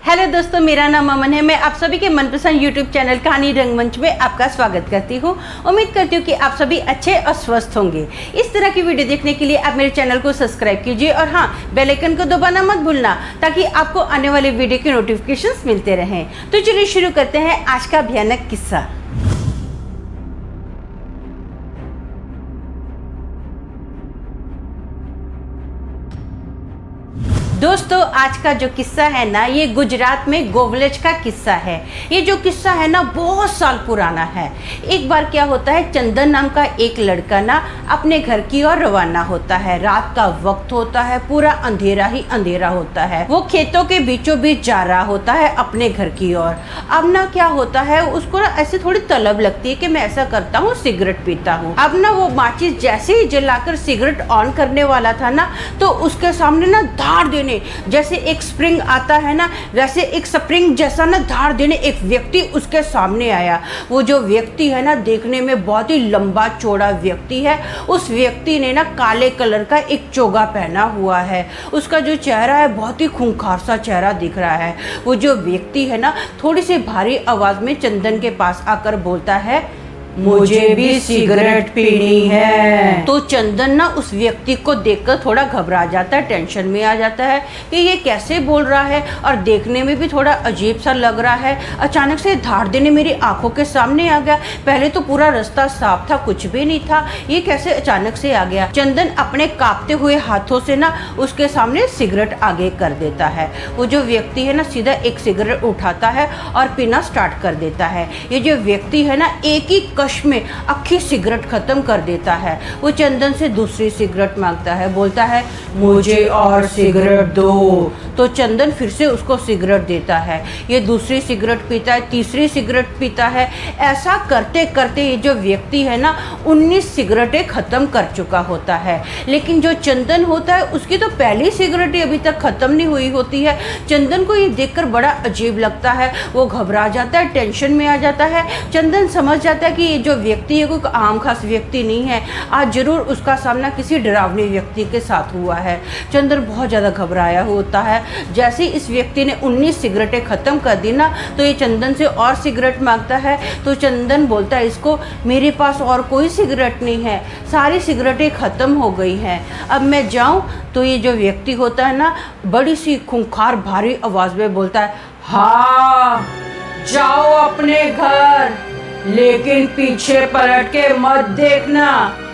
Hello दोस्तों, मेरा नाम अमन है। मैं आप सभी के मनपसंद यूट्यूब चैनल कहानी रंगमंच में आपका स्वागत करती हूँ। उम्मीद करती हूँ कि आप सभी अच्छे और स्वस्थ होंगे। इस तरह की वीडियो देखने के लिए आप मेरे चैनल को सब्सक्राइब कीजिए और हाँ, बेल आइकन को दबाना मत भूलना ताकि आपको आने वाले वीडियो के नोटिफिकेशंस मिलते रहें। तो चलिए शुरू करते हैं आज का भयानक किस्सा। दोस्तों, आज का जो किस्सा है ना, ये गुजरात में गोवलज का किस्सा है। ये जो किस्सा है ना, बहुत साल पुराना है। एक बार क्या होता है, चंदन नाम का एक लड़का ना अपने घर की ओर रवाना होता है। रात का वक्त होता है, पूरा अंधेरा ही अंधेरा होता है। वो खेतों के बीचों बीच जा रहा होता है अपने घर की ओर। अब ना क्या होता है, उसको ना ऐसे थोड़ी तलब लगती है कि मैं ऐसा करता हूँ, सिगरेट पीता हूँ। अब ना वो माचिस जैसे ही जलाकर सिगरेट ऑन करने वाला था ना, तो उसके सामने ना धार देने जैसे एक स्प्रिंग आता है ना, वैसे एक स्प्रिंग जैसा ना धार देने एक व्यक्ति उसके सामने आया। वो जो व्यक्ति है ना, देखने में बहुत ही लंबा चौड़ा व्यक्ति है। उस व्यक्ति ने ना काले कलर का एक चोगा पहना हुआ है। उसका जो चेहरा है, बहुत ही खूंखार सा चेहरा दिख रहा है। वो जो व्यक्ति है ना, थोड़ी सी भारी आवाज में चंदन के पास आकर बोलता है, मुझे भी सिगरेट पीनी है। तो चंदन ना उस व्यक्ति को देखकर थोड़ा घबरा जाता है, टेंशन में आ जाता है कि ये कैसे बोल रहा है और देखने में भी थोड़ा अजीब सा लग रहा है। अचानक से धार देने मेरी आंखों के सामने आ गया। पहले तो पूरा रास्ता साफ था, कुछ भी नहीं था, ये कैसे अचानक से आ गया। चंदन अपने कांपते हुए हाथों से ना उसके सामने सिगरेट आगे कर देता है। वो जो व्यक्ति है ना, सीधा एक सिगरेट उठाता है और पीना स्टार्ट कर देता है। ये जो व्यक्ति है ना, एक ही कश में आखिरी सिगरेट खत्म कर देता है। वो चंदन से दूसरी सिगरेट मांगता है, बोलता है, मुझे और सिगरेट दो। तो चंदन फिर से उसको सिगरेट देता है। ये दूसरी सिगरेट पीता है, तीसरी सिगरेट पीता है। ऐसा करते करते ये जो व्यक्ति है ना, 19 सिगरेटें खत्म कर चुका होता है। लेकिन जो चंदन होता है, उसकी तो पहली सिगरेट अभी तक खत्म नहीं हुई होती है। चंदन को ये देखकर बड़ा अजीब लगता है। वो घबरा जाता है, टेंशन में आ जाता है। चंदन समझ जाता है कि ये जो व्यक्ति है कोई आम खास व्यक्ति नहीं है। आज जरूर उसका सामना किसी डरावने व्यक्ति के साथ हुआ है। चंदन बहुत ज़्यादा घबराया होता है। जैसे ही इस व्यक्ति ने 19 सिगरेटें ख़त्म कर दी ना, तो ये चंदन से और सिगरेट मांगता है। तो चंदन बोलता है इसको, मेरे पास और कोई सिगरेट नहीं है, सारी सिगरेटें ख़त्म हो गई हैं, अब मैं जाऊँ? तो ये जो व्यक्ति होता है ना, बड़ी सी खूंखार भारी आवाज़ में बोलता है, हाँ जाओ अपने घर, लेकिन पीछे पलट के मत देखना।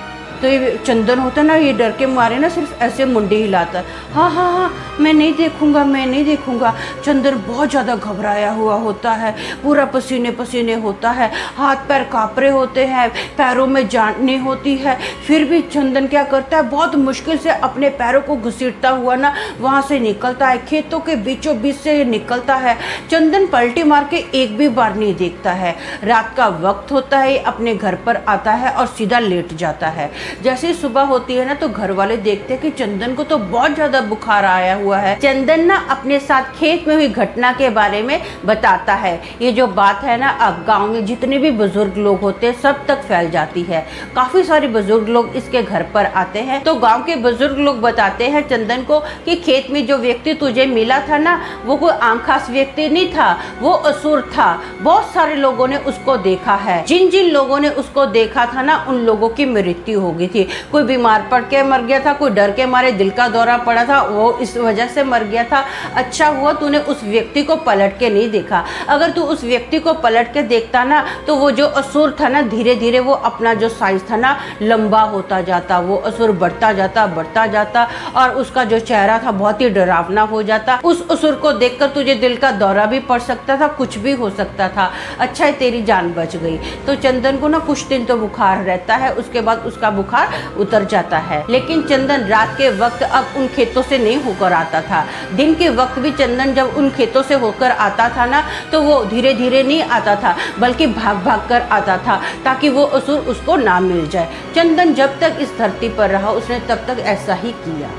तो ये चंदन होता है ना, ये डर के मारे ना सिर्फ ऐसे मुंडी हिलाता है, हाँ हाँ हाँ मैं नहीं देखूंगा, मैं नहीं देखूंगा। चंदन बहुत ज़्यादा घबराया हुआ होता है, पूरा पसीने पसीने होता है, हाथ पैर काँप रहे होते हैं, पैरों में जान नहीं होती है। फिर भी चंदन क्या करता है, बहुत मुश्किल से अपने पैरों को घसीटता हुआ ना वहाँ से निकलता है। खेतों के बीचों बीच से निकलता है। चंदन पलटी मार के एक भी बार नहीं देखता है। रात का वक्त होता है, अपने घर पर आता है और सीधा लेट जाता है। जैसे ही सुबह होती है ना, तो घर वाले देखते हैं कि चंदन को तो बहुत ज़्यादा बुखार आया हुआ है। चंदन ना अपने साथ खेत में हुई घटना के बारे में बताता है। ये जो बात है ना, अब गांव में जितने भी बुजुर्ग लोग होते हैं सब तक फैल जाती है। काफ़ी सारे बुजुर्ग लोग इसके घर पर आते हैं। तो गाँव के बुजुर्ग लोग बताते हैं चंदन को कि खेत में जो व्यक्ति तुझे मिला था ना, वो कोई आम खास व्यक्ति नहीं था, वो असुर था। बहुत सारे लोगों ने उसको देखा है। जिन जिन लोगों ने उसको देखा था ना, उन लोगों की मृत्यु हो गई थी। कोई बीमार पड़ के मर गया था, कोई डर के मारे दिल का दौरा पड़ा था, वो इस वजह से मर गया था। अच्छा हुआ तूने उस व्यक्ति को पलट के नहीं देखा। अगर तू उस व्यक्ति को पलट के देखता ना, तो वो जो असुर था ना, धीरे धीरे वो अपना जो साइज था ना लंबा होता जाता, वो असुर बढ़ता जाता और उसका जो चेहरा था बहुत ही डरावना हो जाता। उस असुर को देखकर तुझे दिल का दौरा भी पड़ सकता था, कुछ भी हो सकता था। अच्छा है तेरी जान बच गई। तो चंदन को ना कुछ दिन तो बुखार रहता है, उसके बाद उसका बुखार उतर जाता है। लेकिन चंदन रात के वक्त अब उन खेतों से नहीं होकर आता था। दिन के वक्त भी चंदन जब उन खेतों से होकर आता था ना, तो वो धीरे धीरे नहीं आता था, बल्कि भाग भाग कर आता था ताकि वो असुर उसको ना मिल जाए। चंदन जब तक इस धरती पर रहा, उसने तब तक ऐसा ही किया।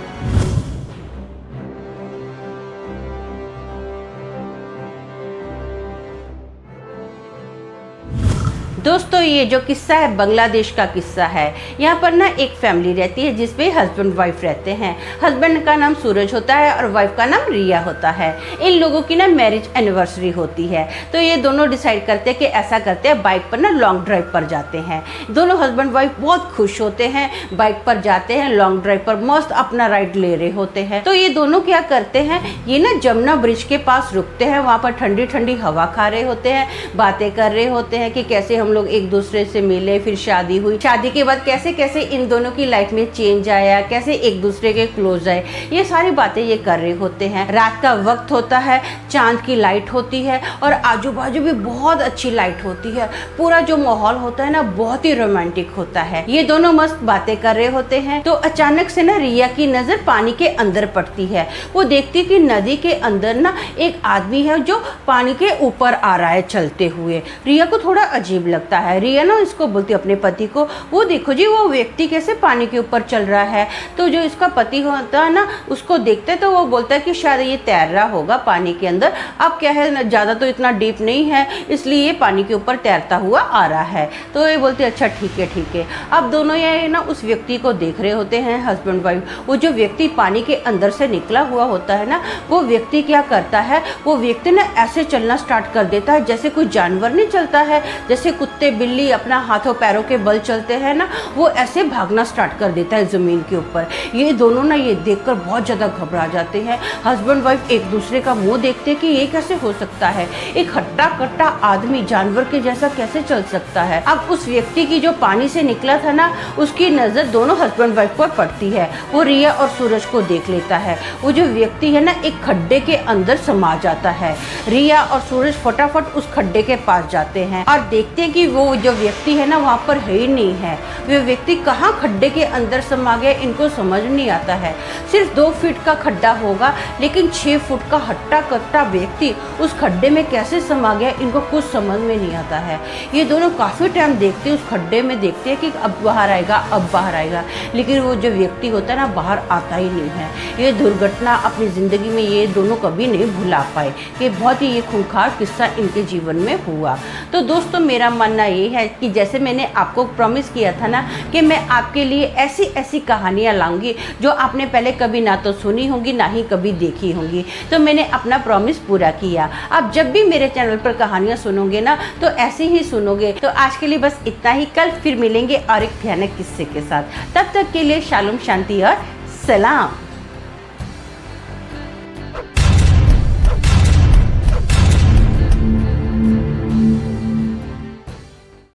दोस्तों ये जो किस्सा है बांग्लादेश का किस्सा है। यहाँ पर ना एक फैमिली रहती है जिसमें हस्बैंड वाइफ रहते हैं। हस्बैंड का नाम सूरज होता है और वाइफ का नाम रिया होता है। इन लोगों की ना मैरिज एनिवर्सरी होती है, तो ये दोनों डिसाइड करते हैं कि ऐसा करते हैं, बाइक पर ना लॉन्ग ड्राइव पर जाते हैं। दोनों हस्बैंड वाइफ बहुत खुश होते हैं, बाइक पर जाते हैं, लॉन्ग ड्राइव पर मस्त अपना राइड ले रहे होते हैं। तो ये दोनों क्या करते हैं, ये ना जमुना ब्रिज के पास रुकते हैं, वहाँ पर ठंडी ठंडी हवा खा रहे होते हैं, बातें कर रहे होते हैं कि कैसे हम लोग एक दूसरे से मिले, फिर शादी हुई, शादी के बाद कैसे कैसे इन दोनों की लाइफ में चेंज आया, कैसे एक दूसरे के क्लोज आए, ये सारी बातें ये कर रहे होते हैं। रात का वक्त होता है, चांद की लाइट होती है और आजू बाजू भी बहुत अच्छी लाइट होती है। पूरा जो माहौल होता है ना बहुत ही रोमांटिक होता है। ये दोनों मस्त बातें कर रहे होते हैं तो अचानक से ना रिया की नजर पानी के अंदर पड़ती है। वो देखती कि नदी के अंदर ना एक आदमी है जो पानी के ऊपर आ रहा है चलते हुए। रिया को थोड़ा अजीब लगता है। रिया ना इसको बोलती अपने पति को, वो देखो जी वो व्यक्ति कैसे पानी के ऊपर चल रहा है। तो जो इसका पति होता है ना उसको देखते तो वो बोलता है कि शायद ये तैर रहा होगा पानी के अंदर। अब क्या है ज़्यादा तो इतना डीप नहीं है इसलिए ये पानी के ऊपर तैरता हुआ आ रहा है। तो ये बोलते अच्छा ठीक है ठीक है। अब दोनों ये ना उस व्यक्ति को देख रहे होते हैं हस्बैंड वाइफ। वो जो व्यक्ति पानी के अंदर से निकला हुआ होता है ना, वो व्यक्ति क्या करता है, वो व्यक्ति ना ऐसे चलना स्टार्ट कर देता है जैसे कोई जानवर नहीं चलता है, जैसे कुत्ते बिल्ली अपना हाथों पैरों के बल चलते हैं ना, वो ऐसे भागना स्टार्ट कर देता है ज़मीन के ऊपर। ये दोनों ना ये देखकर बहुत ज़्यादा घबरा जाते हैं। हस्बैंड वाइफ एक दूसरे का मुंह देखते हैं कि ये कैसे हो सकता है, एक हट्टा कट्टा आदमी जानवर के जैसा कैसे चल सकता है। अब उस व्यक्ति की जो पानी से निकला था ना, उसकी नज़र दोनों हस्बैंड वाइफ पर पड़ती है। वो रिया और सूरज को देख लेता है। वो जो व्यक्ति है ना एक खड्डे के अंदर समा जाता है। रिया और सूरज फटाफट उस खड्डे के पास जाते हैं और देखते हैं कि वो जो व्यक्ति है ना वहाँ पर है ही नहीं है। वो व्यक्ति कहाँ खड्डे के अंदर समा गया इनको समझ नहीं आता है। सिर्फ 2 फीट का खड्डा होगा लेकिन 6 फुट का हट्टा कट्टा व्यक्ति उस खड्डे में कैसे समा गया इनको कुछ समझ में नहीं आता है। ये दोनों काफ़ी टाइम देखते हैं, उस खड्डे में देखते हैं कि अब बाहर आएगा अब बाहर आएगा, लेकिन वो जो व्यक्ति होता है ना बाहर आता ही नहीं है। ये दुर्घटना अपनी ज़िंदगी में ये दोनों कभी नहीं भुला पाए। ये बहुत ही ये खूंखार किस्सा इनके जीवन में हुआ। तो दोस्तों मेरा मानना ये है कि जैसे मैंने आपको प्रॉमिस किया था ना कि मैं आपके लिए ऐसी ऐसी कहानियाँ लाऊंगी जो आपने पहले कभी ना तो सुनी होंगी ना ही कभी देखी होंगी, तो मैंने अपना प्रॉमिस पूरा किया। आप जब भी मेरे चैनल पर कहानियाँ सुनोगे ना तो ऐसे ही सुनोगे। तो आज के लिए बस इतना ही, कल फिर मिलेंगे और एक भयानक किस्से के साथ। तब तक के लिए शालोम, शांति और सलाम।